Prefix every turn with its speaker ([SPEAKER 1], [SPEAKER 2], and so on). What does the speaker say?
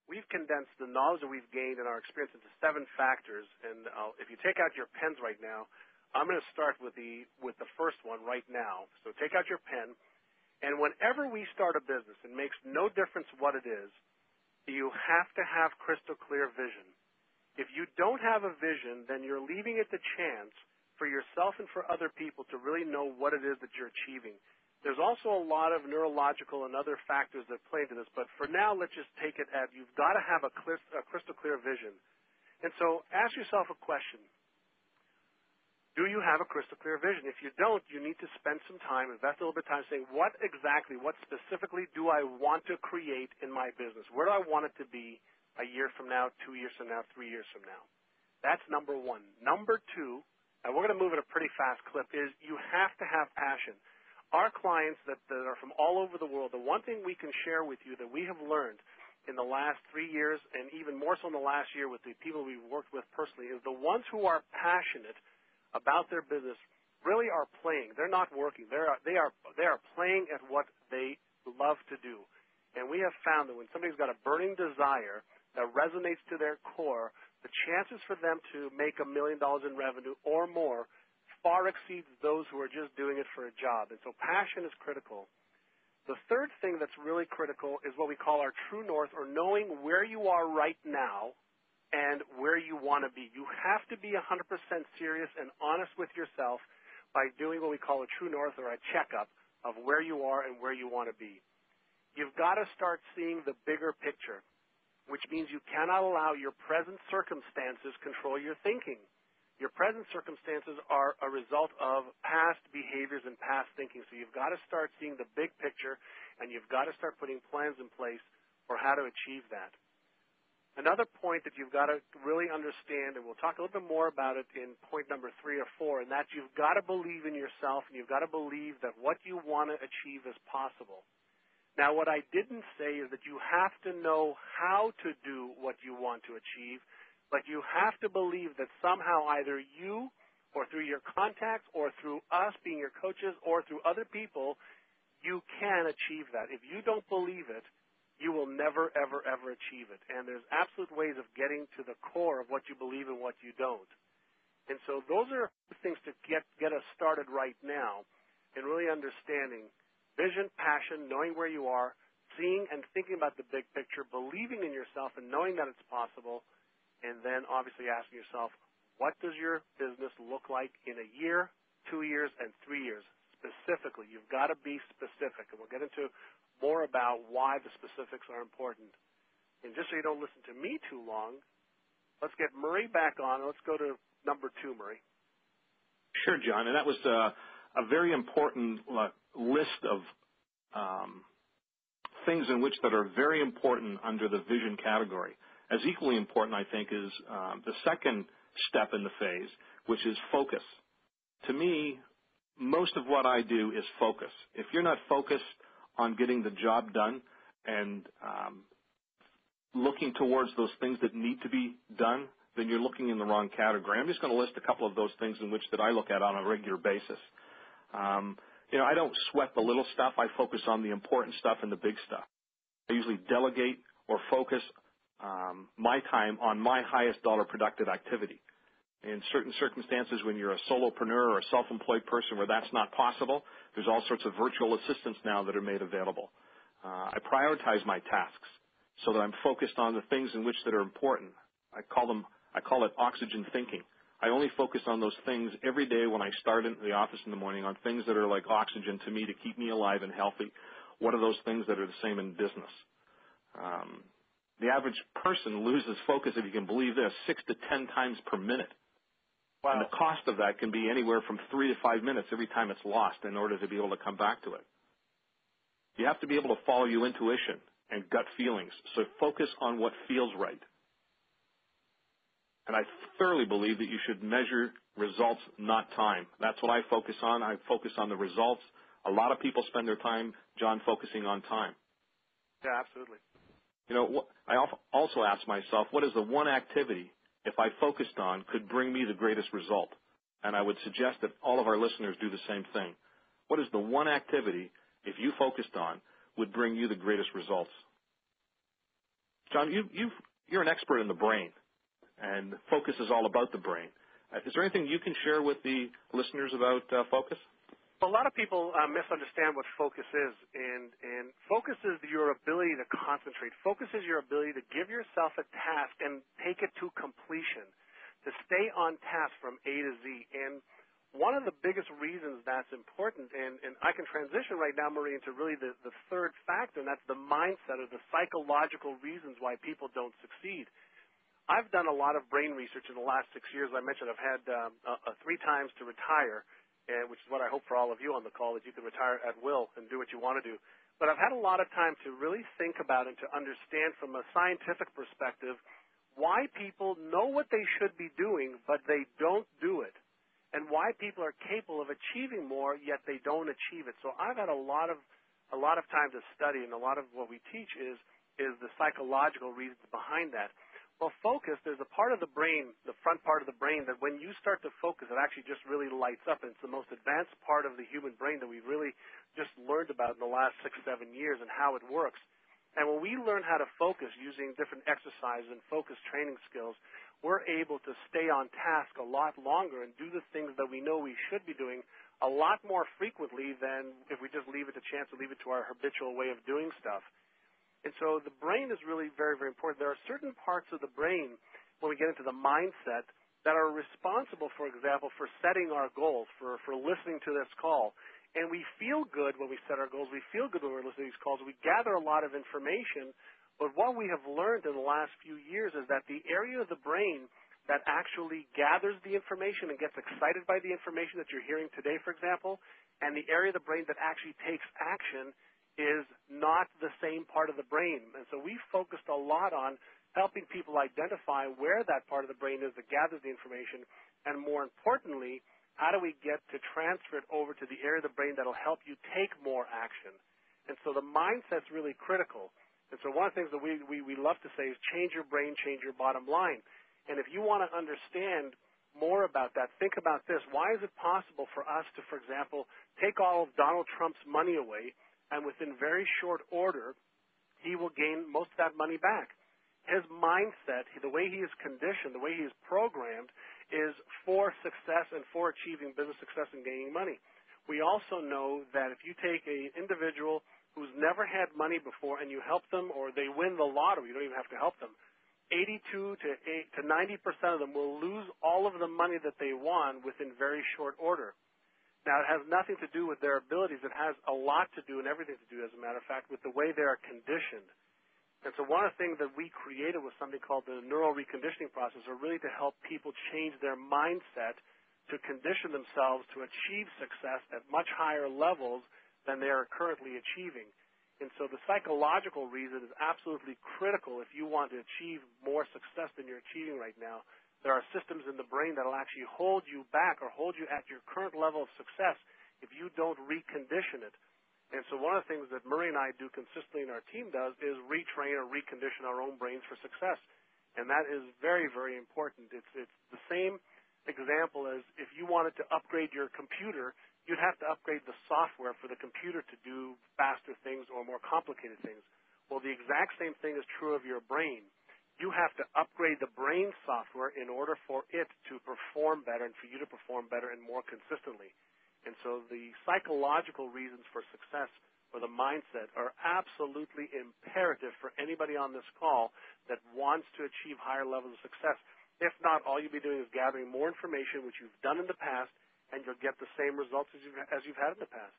[SPEAKER 1] we've condensed the knowledge that we've gained and our experience into 7 factors. And if you take out your pens right now, I'm going to start with the first one right now. So take out your pen. And whenever we start a business, it makes no difference what it is, you have to have crystal clear vision. If you don't have a vision, then you're leaving it the chance for yourself and for other people to really know what it is that you're achieving. There's also a lot of neurological and other factors that play into this, but for now, let's just take it as you've got to have a crystal clear vision. And so ask yourself a question. Do you have a crystal clear vision? If you don't, you need to spend some time, invest a little bit of time saying, what specifically do I want to create in my business? Where do I want it to be a year from now, 2 years from now, 3 years from now? That's number one. Number two, and we're going to move at a pretty fast clip, is you have to have passion. Our clients that are from all over the world, the one thing we can share with you that we have learned in the last 3 years and even more so in the last year with the people we've worked with personally is the ones who are passionate about their business really are playing. They're not working. They are playing at what they love to do. And we have found that when somebody's got a burning desire that resonates to their core, the chances for them to make $1 million in revenue or more far exceeds those who are just doing it for a job. And so passion is critical. The third thing that's really critical is what we call our true north, or knowing where you are right now and where you want to be. You have to be 100% serious and honest with yourself by doing what we call a true north, or a checkup of where you are and where you want to be. You've got to start seeing the bigger picture, which means you cannot allow your present circumstances control your thinking. Your present circumstances are a result of past behaviors and past thinking. So you've got to start seeing the big picture, and you've got to start putting plans in place for how to achieve that. Another point that you've got to really understand, and we'll talk a little bit more about it in point number 3 or 4, and that's you've got to believe in yourself, and you've got to believe that what you want to achieve is possible. Now, what I didn't say is that you have to know how to do what you want to achieve, but you have to believe that somehow either you or through your contacts or through us being your coaches or through other people, you can achieve that. If you don't believe it, you will never, ever, ever achieve it. And there's absolute ways of getting to the core of what you believe and what you don't. And so those are things to get us started right now in really understanding vision, passion, knowing where you are, seeing and thinking about the big picture, believing in yourself and knowing that it's possible, and then obviously asking yourself, what does your business look like in a year, 2 years, and 3 years? Specifically, you've got to be specific, and we'll get into more about why the specifics are important. And just so you don't listen to me too long, let's get Murray back on. Let's go to number 2, Murray.
[SPEAKER 2] Sure, John, and that was a very important list of things in which that are very important under the vision category. As equally important, I think, is the second step in the phase, which is focus. To me, most of what I do is focus. If you're not focused on getting the job done and looking towards those things that need to be done, then you're looking in the wrong category. I'm just going to list a couple of those things in which that I look at on a regular basis. I don't sweat the little stuff. I focus on the important stuff and the big stuff. I usually delegate or focus my time on my highest dollar productive activity. In certain circumstances, when you're a solopreneur or a self-employed person where that's not possible, there's all sorts of virtual assistants now that are made available. I prioritize my tasks so that I'm focused on the things in which that are important. I call it oxygen thinking. I only focus on those things every day when I start in the office in the morning on things that are like oxygen to me to keep me alive and healthy. What are those things that are the same in business? The average person loses focus, if you can believe this, 6 to 10 times per minute. Wow. And the cost of that can be anywhere from 3 to 5 minutes every time it's lost in order to be able to come back to it. You have to be able to follow your intuition and gut feelings, so focus on what feels right. And I thoroughly believe that you should measure results, not time. That's what I focus on. I focus on the results. A lot of people spend their time, John, focusing on time.
[SPEAKER 1] Yeah, absolutely.
[SPEAKER 2] I also ask myself, what is the one activity, if I focused on, could bring me the greatest result? And I would suggest that all of our listeners do the same thing. What is the one activity, if you focused on, would bring you the greatest results? John, you're an expert in the brain, and focus is all about the brain. Is there anything you can share with the listeners about focus?
[SPEAKER 1] A lot of people misunderstand what focus is, and focus is your ability to concentrate. Focus is your ability to give yourself a task and take it to completion, to stay on task from A to Z. And one of the biggest reasons that's important, and I can transition right now, Marie, into really the third factor, and that's the mindset or the psychological reasons why people don't succeed. I've done a lot of brain research in the last 6 years. I mentioned I've had 3 times to retire, which is what I hope for all of you on the call, that you can retire at will and do what you want to do. But I've had a lot of time to really think about and to understand from a scientific perspective why people know what they should be doing, but they don't do it, and why people are capable of achieving more, yet they don't achieve it. So I've had a lot of time to study, and a lot of what we teach is the psychological reasons behind that. Well, focus, there's a part of the brain, the front part of the brain, that when you start to focus, it actually just really lights up. And it's the most advanced part of the human brain that we've really just learned about in the last 6-7 years and how it works. And when we learn how to focus using different exercises and focus training skills, we're able to stay on task a lot longer and do the things that we know we should be doing a lot more frequently than if we just leave it to chance or leave it to our habitual way of doing stuff. And so the brain is really very, very important. There are certain parts of the brain, when we get into the mindset, that are responsible, for example, for setting our goals, for listening to this call. And we feel good when we set our goals. We feel good when we're listening to these calls. We gather a lot of information. But what we have learned in the last few years is that the area of the brain that actually gathers the information and gets excited by the information that you're hearing today, for example, and the area of the brain that actually takes action is not the same part of the brain. And so we focused a lot on helping people identify where that part of the brain is that gathers the information, and more importantly, how do we get to transfer it over to the area of the brain that will help you take more action. And so the mindset's really critical. And so one of the things that we love to say is change your brain, change your bottom line. And if you want to understand more about that, think about this. Why is it possible for us to, for example, take all of Donald Trump's money away, and within very short order, he will gain most of that money back? His mindset, the way he is conditioned, the way he is programmed, is for success and for achieving business success and gaining money. We also know that if you take an individual who's never had money before and you help them, or they win the lottery, you don't even have to help them, 82 to 90% of them will lose all of the money that they won within very short order. Now, it has nothing to do with their abilities. It has a lot to do and everything to do, as a matter of fact, with the way they are conditioned. And so one of the things that we created was something called the neural reconditioning process, or really to help people change their mindset to condition themselves to achieve success at much higher levels than they are currently achieving. And so the psychological reason is absolutely critical if you want to achieve more success than you're achieving right now. There are systems in the brain that will actually hold you back or hold you at your current level of success if you don't recondition it. And so one of the things that Murray and I do consistently and our team does is retrain or recondition our own brains for success. And that is very, very important. It's the same example as if you wanted to upgrade your computer, you'd have to upgrade the software for the computer to do faster things or more complicated things. Well, the exact same thing is true of your brain. You have to upgrade the brain software in order for it to perform better and for you to perform better and more consistently. And so the psychological reasons for success or the mindset are absolutely imperative for anybody on this call that wants to achieve higher levels of success. If not, all you'll be doing is gathering more information, which you've done in the past, and you'll get the same results as you've had in the past.